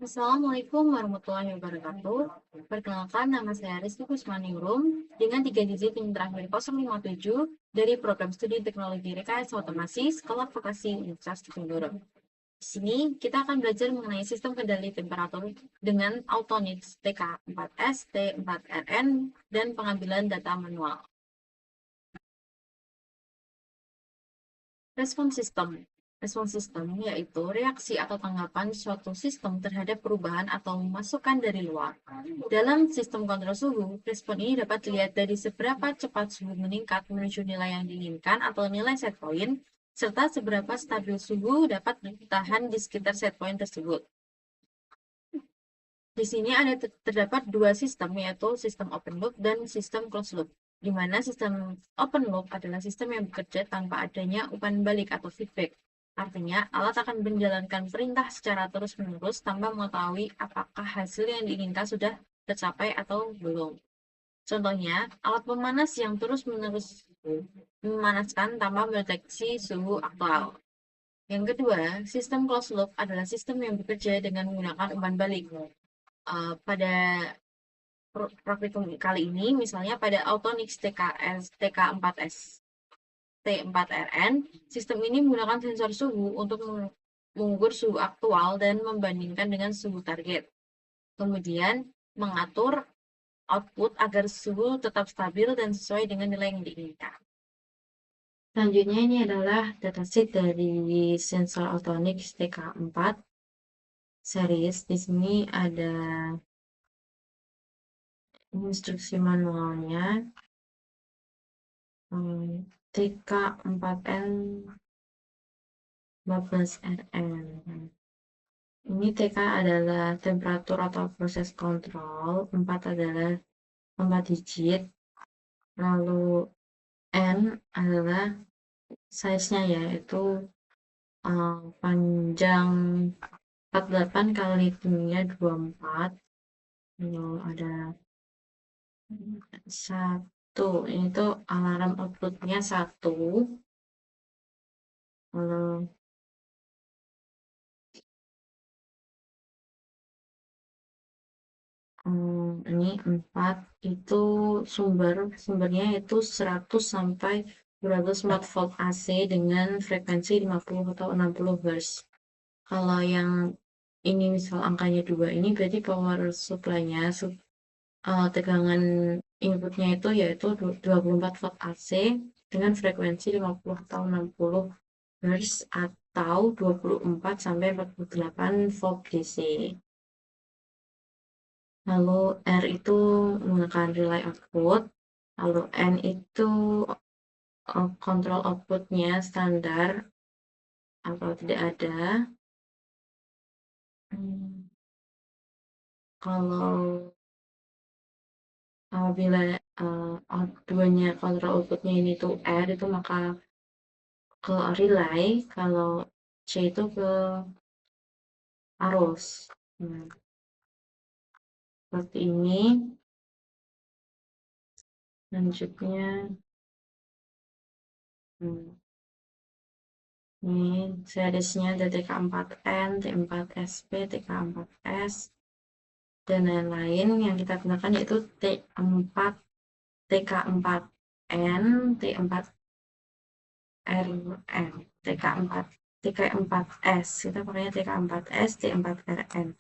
Assalamualaikum warahmatullahi wabarakatuh. Perkenalkan, nama saya Rizky Kusmaningrum dengan 3 digit yang terakhir 057 dari Program Studi Teknologi Rekayasa Otomasi Sekolah Vokasi Universitas Diponegoro. Di sini kita akan belajar mengenai sistem kendali temperatur dengan Autonix TK4S, T4RN, dan pengambilan data manual. Respon sistem. Respon sistem yaitu reaksi atau tanggapan suatu sistem terhadap perubahan atau masukan dari luar. Dalam sistem kontrol suhu, respon ini dapat dilihat dari seberapa cepat suhu meningkat menuju nilai yang diinginkan atau nilai set point, serta seberapa stabil suhu dapat bertahan di sekitar set point tersebut. Di sini terdapat dua sistem, yaitu sistem open loop dan sistem closed loop, di mana sistem open loop adalah sistem yang bekerja tanpa adanya umpan balik atau feedback. Artinya, alat akan menjalankan perintah secara terus-menerus tanpa mengetahui apakah hasil yang diinginkan sudah tercapai atau belum. Contohnya, alat pemanas yang terus-menerus memanaskan tanpa mendeteksi suhu aktual. Yang kedua, sistem closed loop adalah sistem yang bekerja dengan menggunakan umpan balik. Pada praktikum kali ini, misalnya pada Autonix TK4S, T4RN, sistem ini menggunakan sensor suhu untuk mengukur suhu aktual dan membandingkan dengan suhu target. Kemudian mengatur output agar suhu tetap stabil dan sesuai dengan nilai yang diinginkan. Selanjutnya ini adalah datasheet dari sensor Autonix TK4 series. Di sini ada instruksi manualnya. TK4N 14RN. Ini TK adalah temperatur atau proses kontrol, 4 adalah 4 digit, lalu N adalah size-nya, yaitu panjang 48 kali tingginya 24, lalu ada 1, ini tuh alarm outputnya 1, lalu ini 4 itu sumbernya itu 100 sampai 204 volt AC dengan frekuensi 50 atau 60 Hz. Kalau yang ini misal angkanya 2, ini berarti power supply-nya, tegangan inputnya itu yaitu 24 volt AC dengan frekuensi 50 atau 60 Hz atau 24 sampai 48 volt DC. Lalu R itu menggunakan relay output, lalu N itu kontrol outputnya standar atau tidak ada. Kalau apabila duanya kontrol outputnya ini tuh R itu maka ke relay, kalau C itu ke arus. Seperti ini. Selanjutnya ini seriesnya ada TK4N, T4SP, TK4S, dan lain-lain. Yang kita gunakan yaitu T4, TK4N, T4RN, TK4S. Kita pakainya TK4S, T4RN.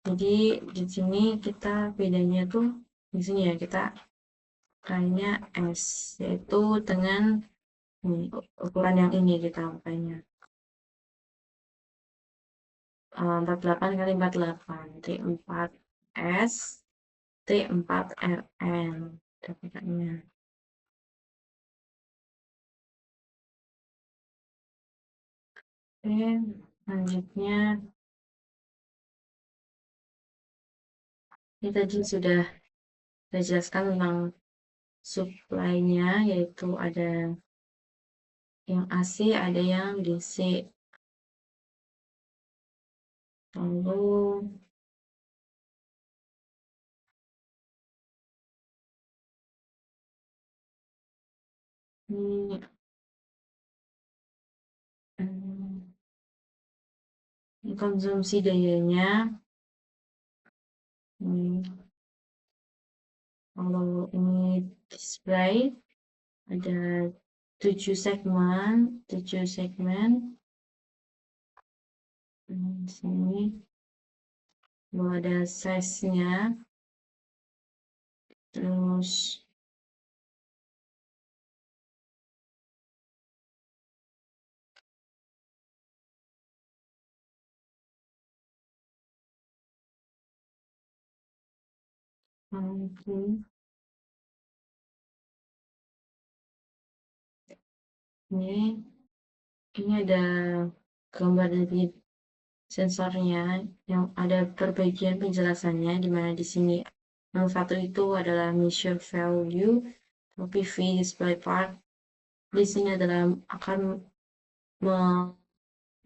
Jadi di sini kita bedanya tuh di sini ya, kita pakainya S, yaitu dengan ukuran yang ini kita pakainya 48 kali 48, T4S, T4RN dapatnya. Oke, selanjutnya ini tadi sudah saya jelaskan tentang supply-nya, yaitu ada yang AC, ada yang DC. Lalu ini konsumsi dayanya. Kalau ini display ada 7 segmen. Di sini lalu ada size-nya, terus ini ada gambar dari sensornya yang ada perbagian penjelasannya, di mana di sini yang satu itu adalah measure value, PV display part. Di sini adalah akan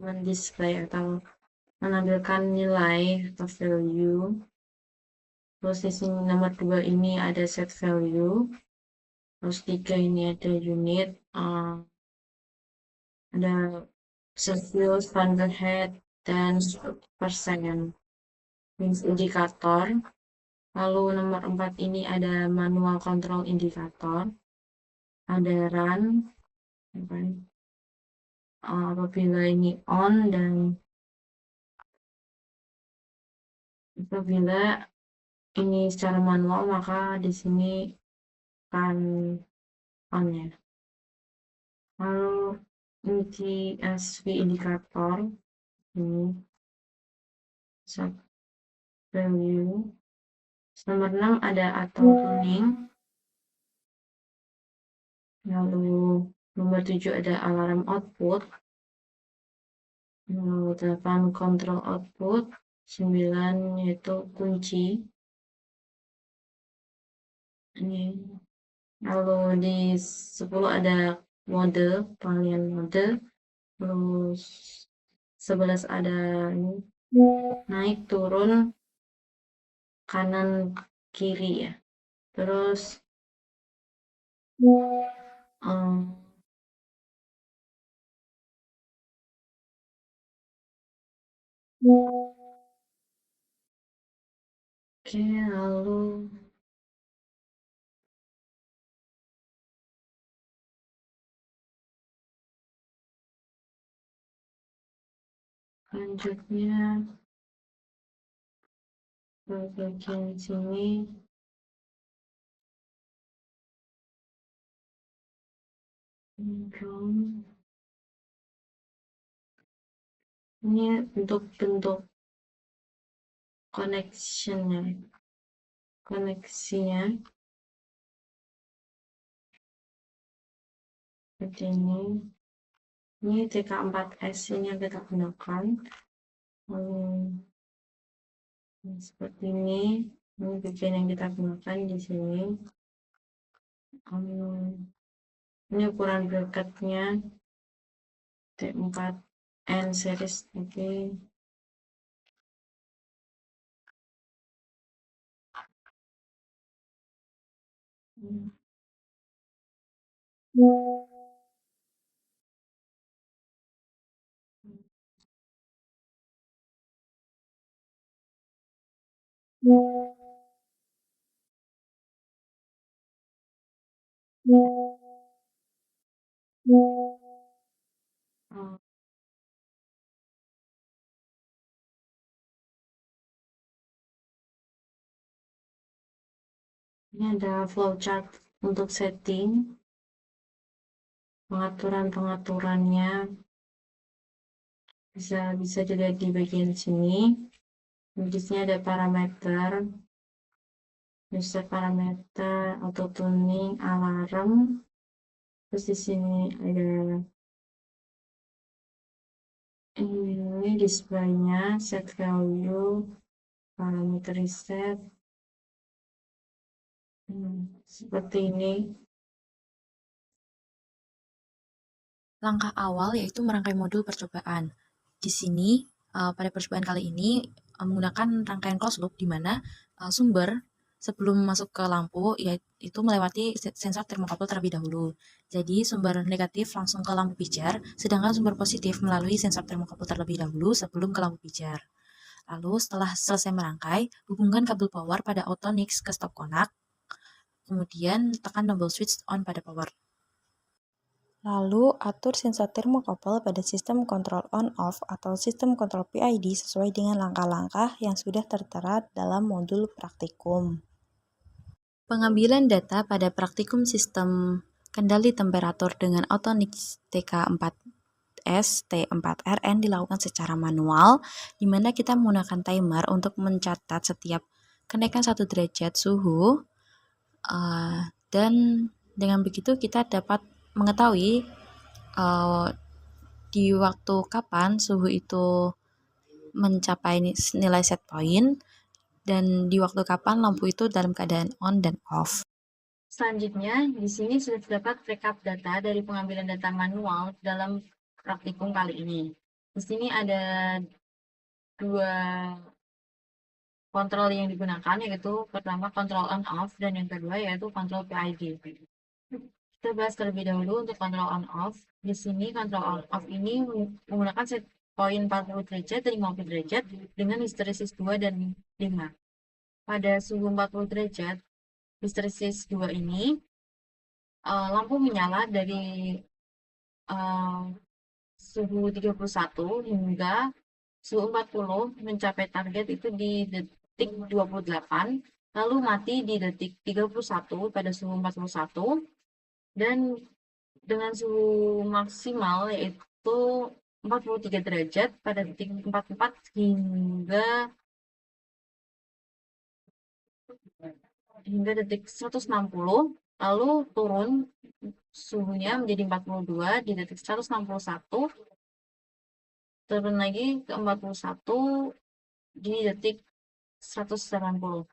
mendisplay atau menampilkan nilai atau value. Terus di sini nomor 2 ini ada set value. Terus 3 ini ada unit, ada Celsius, Fahrenheit, dan persen. Indikator. Lalu nomor 4 ini ada manual control indikator. Ada run. Apabila ini on dan apabila ini secara manual, maka di sini akan on ya. Lalu NTSV indikator ini set value. Nomor 6 ada auto tuning. Lalu nomor 7 ada alarm output. Lalu 8 control output. 9 yaitu kunci. Ini. Lalu di 10 ada mode, pengalihan mode. Lalu 11 ada ini, naik turun kanan kiri ya. Terus oke, lalu selanjutnya ke bagian sini. Ini untuk bentuk koneksinya seperti ini. Ini TK4S ini yang kita gunakan. Seperti ini bagian yang kita gunakan di sini. Ini ukuran bracketnya T4N series. Oke. Ini ada flowchart untuk setting, pengaturannya bisa dilihat di bagian sini. Di sini ada parameter, bisa parameter, auto tuning, alarm. Terus di sini ada ini displaynya, set value, parameter reset. Seperti ini. Langkah awal yaitu merangkai modul percobaan. Di sini pada percobaan kali ini menggunakan rangkaian closed loop di mana sumber sebelum masuk ke lampu, yaitu melewati sensor termokabel terlebih dahulu. Jadi sumber negatif langsung ke lampu pijar, sedangkan sumber positif melalui sensor termokabel terlebih dahulu sebelum ke lampu pijar. Lalu setelah selesai merangkai, hubungkan kabel power pada Autonix ke stop konak, kemudian tekan tombol switch on pada power. Lalu, atur sensor termokabel pada sistem kontrol on-off atau sistem kontrol PID sesuai dengan langkah-langkah yang sudah tertera dalam modul praktikum. Pengambilan data pada praktikum sistem kendali temperatur dengan Autonix TK4S T4RN dilakukan secara manual, di mana kita menggunakan timer untuk mencatat setiap kenaikan 1 derajat suhu, dan dengan begitu kita dapat mengetahui di waktu kapan suhu itu mencapai nilai set point dan di waktu kapan lampu itu dalam keadaan on dan off. Selanjutnya, di sini sudah terdapat rekap data dari pengambilan data manual dalam praktikum kali ini. Di sini ada dua kontrol yang digunakan, yaitu pertama kontrol on off dan yang kedua yaitu kontrol PID. Kita bahas terlebih dahulu untuk kontrol on off. Di sini kontrol on off ini menggunakan set point 40 derajat dan 50 derajat dengan histeresis 2 dan 5. Pada suhu 40 derajat, histeresis 2 ini lampu menyala dari suhu 31 hingga suhu 40 mencapai target itu di detik 28, lalu mati di detik 31 pada suhu 41, dan dengan suhu maksimal yaitu 43 derajat pada detik 44 hingga detik 160, lalu turun suhunya menjadi 42 di detik 161, turun lagi ke 41 di detik 180.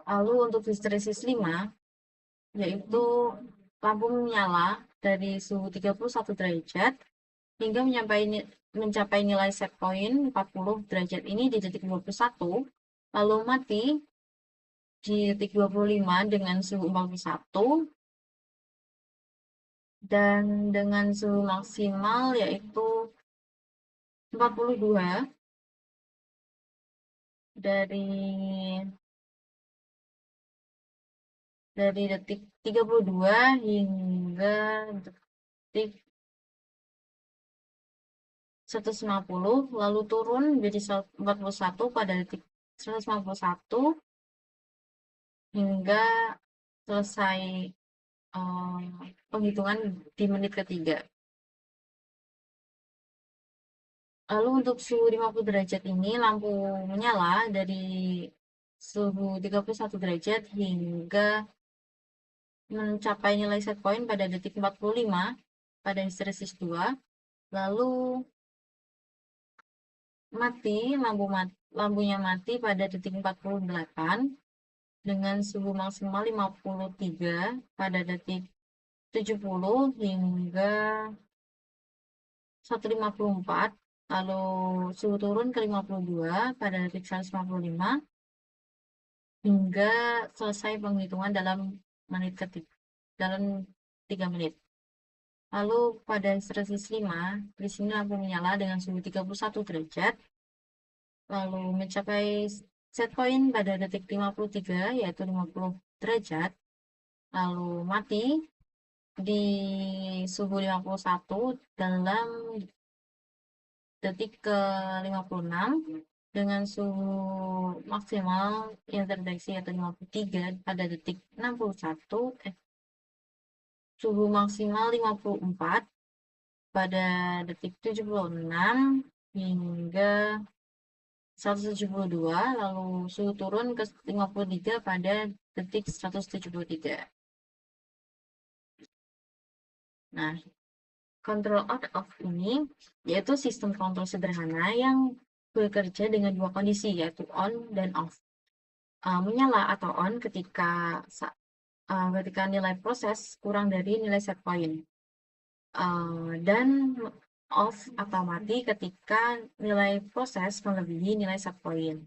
Lalu untuk histeresis 5, yaitu lampu menyala dari suhu 31 derajat hingga mencapai nilai set point 40 derajat ini di detik 21, lalu mati di detik 25 dengan suhu 41, dan dengan suhu maksimal yaitu 42 dari detik 32 hingga detik 150, lalu turun menjadi 41 pada detik 151 hingga selesai penghitungan di menit ketiga. Lalu untuk suhu 50 derajat ini lampu menyala dari suhu 31 derajat hingga mencapai nilai set point pada detik 45 pada histeresis 2, lalu lampunya mati pada detik 48 dengan suhu maksimal 53 pada detik 70 hingga 154, lalu suhu turun ke 52 pada detik 155 hingga selesai penghitungan dalam 3 menit. Lalu pada histeresis 5, di sini lampu menyala dengan suhu 31 derajat, lalu mencapai set point pada detik 53 yaitu 50 derajat, lalu mati di suhu 51 dalam detik ke 56 dengan suhu maksimal yang terdeteksi yaitu 53 pada detik 61, suhu maksimal 54 pada detik 76 hingga 172, lalu suhu turun ke 53 pada detik 173. Nah, kontrol on off ini yaitu sistem kontrol sederhana yang bekerja dengan dua kondisi, yaitu on dan off. Menyala atau on ketika nilai proses kurang dari nilai set point, dan off atau mati ketika nilai proses melebihi nilai set point.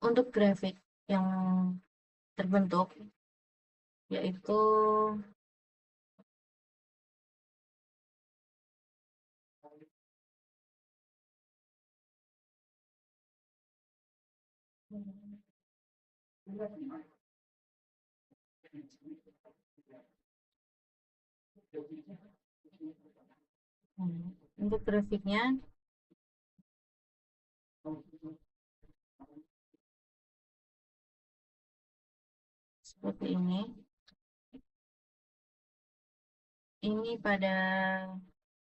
untuk grafik yang terbentuk yaitu untuk grafiknya seperti ini. Ini pada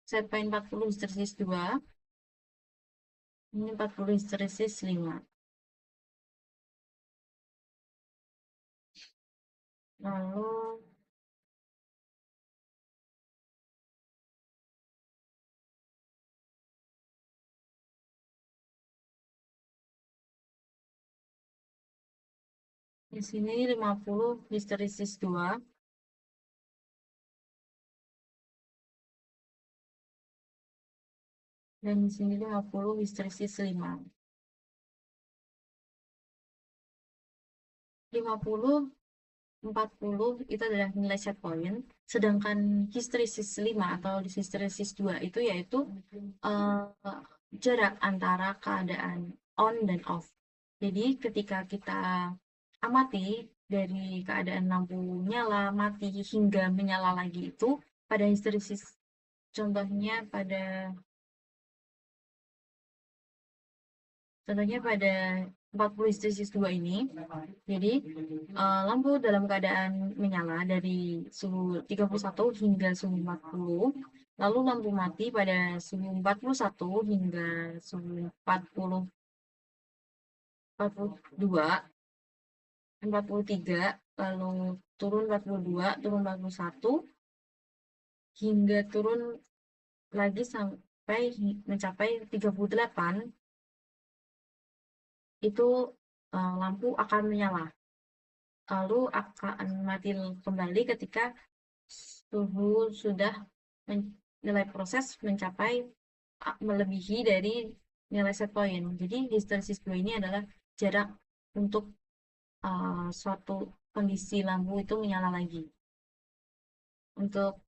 setpoint 40 histeresis 2, ini 40 histeresis 5. Lalu di sini 50 histeresis 2. Dan di sini 50 histeresis 5. 50, 40 itu adalah nilai set point, sedangkan histeresis 5 atau histeresis 2 itu yaitu jarak antara keadaan on dan off. Jadi ketika kita amati dari keadaan lampu nyala, mati, hingga menyala lagi itu pada histeresis, contohnya pada 40 histeresis 2 ini. Jadi lampu dalam keadaan menyala dari suhu 31 hingga suhu 40, lalu lampu mati pada suhu 41 hingga suhu 42, 43, lalu turun 42, turun 41, hingga turun lagi sampai mencapai 38, itu lampu akan menyala. Lalu akan mati kembali ketika suhu sudah nilai proses mencapai melebihi dari nilai set point. Jadi histeresis 2 ini adalah jarak untuk suatu kondisi lampu itu menyala lagi. Untuk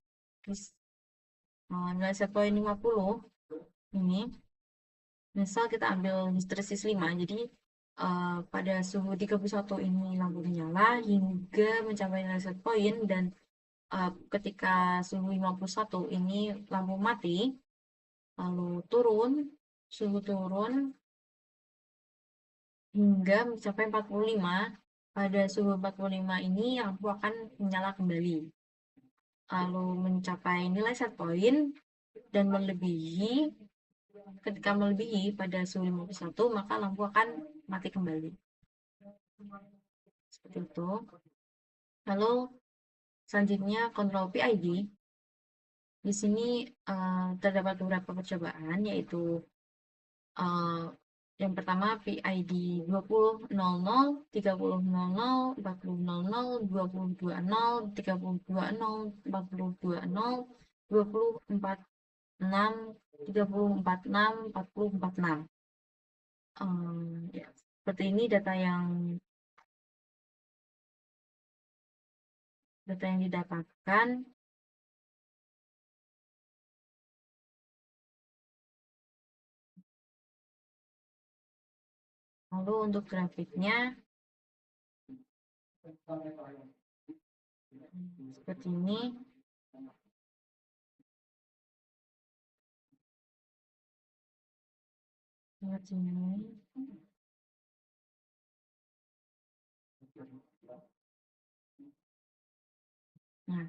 nilai set point 50 ini, misal kita ambil histeresis 5, jadi pada suhu 31 ini lampu menyala hingga mencapai nilai set point, dan ketika suhu 51 ini lampu mati, lalu suhu turun hingga mencapai 45. Pada suhu 45 ini lampu akan menyala kembali, lalu mencapai nilai set point dan melebihi. Ketika melebihi pada suhu 51, maka lampu akan mati kembali. Seperti itu. Lalu selanjutnya kontrol PID. Di sini terdapat beberapa percobaan, yaitu yang pertama PID 20.00, 30.00, 40.00, 20.20, 30.20, 40.20, 24.6, 30.46, 40.46. Ya, seperti ini data yang didapatkan. Lalu untuk grafiknya seperti ini. Seperti ini. Nah,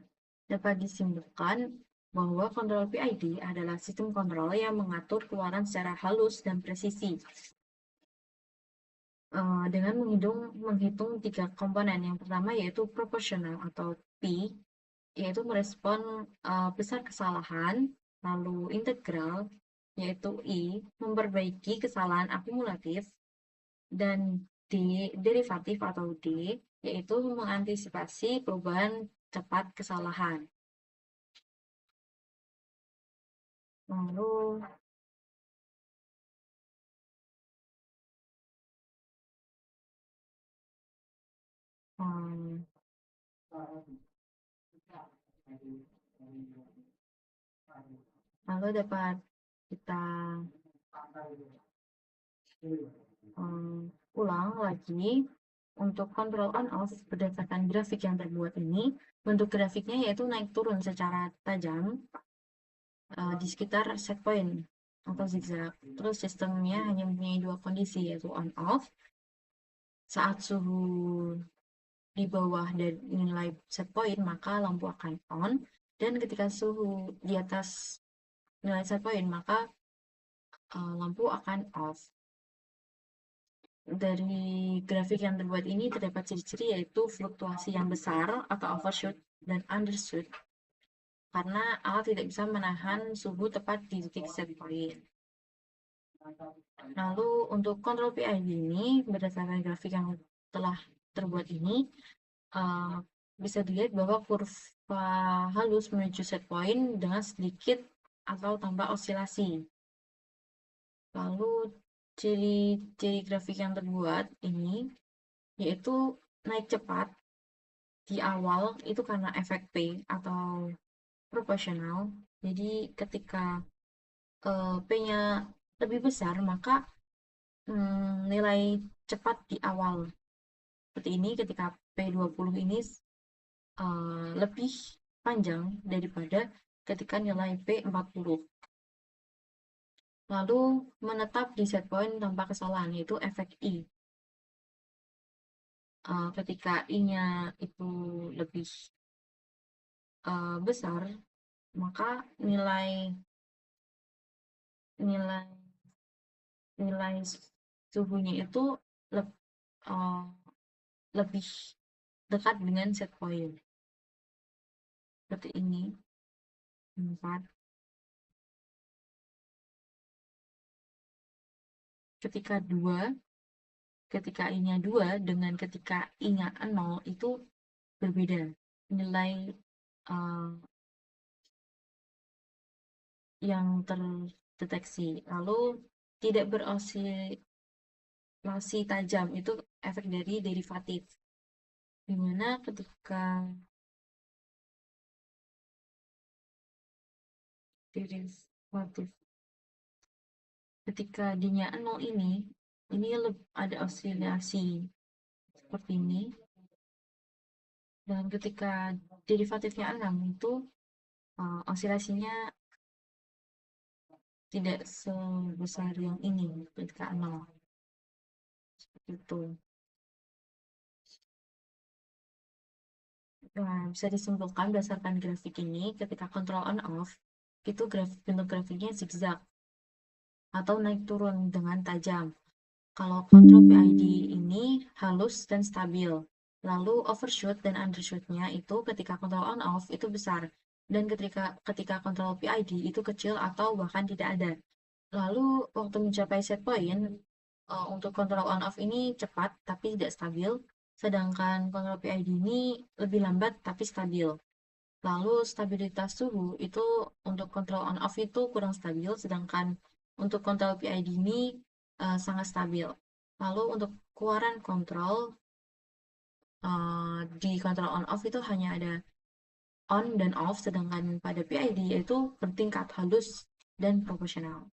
dapat disimpulkan bahwa kontrol PID adalah sistem kontrol yang mengatur keluaran secara halus dan presisi dengan menghitung 3 komponen. Yang pertama yaitu proporsional atau P, yaitu merespon besar kesalahan, lalu integral yaitu I, memperbaiki kesalahan akumulatif, dan D, derivatif atau D, yaitu mengantisipasi perubahan cepat kesalahan. Lalu Lalu dapat kita ulang lagi untuk control on off berdasarkan grafik yang terbuat ini. Bentuk grafiknya yaitu naik turun secara tajam di sekitar set point atau zigzag. Terus sistemnya hanya mempunyai dua kondisi, yaitu on off saat suhu di bawah dari nilai set point maka lampu akan on, dan ketika suhu di atas nilai set point maka lampu akan off. Dari grafik yang terbuat ini terdapat ciri-ciri yaitu fluktuasi yang besar atau overshoot dan undershoot karena alat tidak bisa menahan suhu tepat di titik set point. Lalu untuk kontrol PID ini berdasarkan grafik yang telah terbuat ini bisa dilihat bahwa kurva halus menuju set point dengan sedikit atau tanpa osilasi. Lalu ciri-ciri grafik yang terbuat ini yaitu naik cepat di awal itu karena efek P atau proporsional. Jadi ketika P-nya lebih besar maka nilai cepat di awal seperti ini ketika P20 ini lebih panjang daripada ketika nilai P40. Lalu menetap di set point tanpa kesalahan, yaitu efek I. Ketika I-nya itu lebih besar, maka nilai suhunya itu lebih dekat dengan set point. Seperti ini. 4. Ketika I-nya 2 dengan ketika I-nya 0 itu berbeda. Nilai yang terdeteksi. Lalu tidak berosilasi tajam, itu efek dari derivatif. Dimana ketika D-nya 0 ini ada osilasi seperti ini. Dan ketika derivatifnya 6 itu osilasinya tidak sebesar yang ini ketika 0. Seperti itu. Nah, bisa disimpulkan berdasarkan grafik ini, ketika kontrol on off, itu bentuk grafiknya zigzag atau naik turun dengan tajam. Kalau kontrol PID ini halus dan stabil. Lalu overshoot dan undershoot-nya itu ketika kontrol on off itu besar. Dan ketika kontrol PID itu kecil atau bahkan tidak ada. Lalu waktu mencapai set point, untuk kontrol on off ini cepat tapi tidak stabil. Sedangkan kontrol PID ini lebih lambat tapi stabil. Lalu stabilitas suhu itu untuk kontrol on off itu kurang stabil, sedangkan untuk kontrol PID ini sangat stabil. Lalu untuk keluaran kontrol di kontrol on off itu hanya ada on dan off, sedangkan pada PID yaitu bertingkat halus dan proporsional.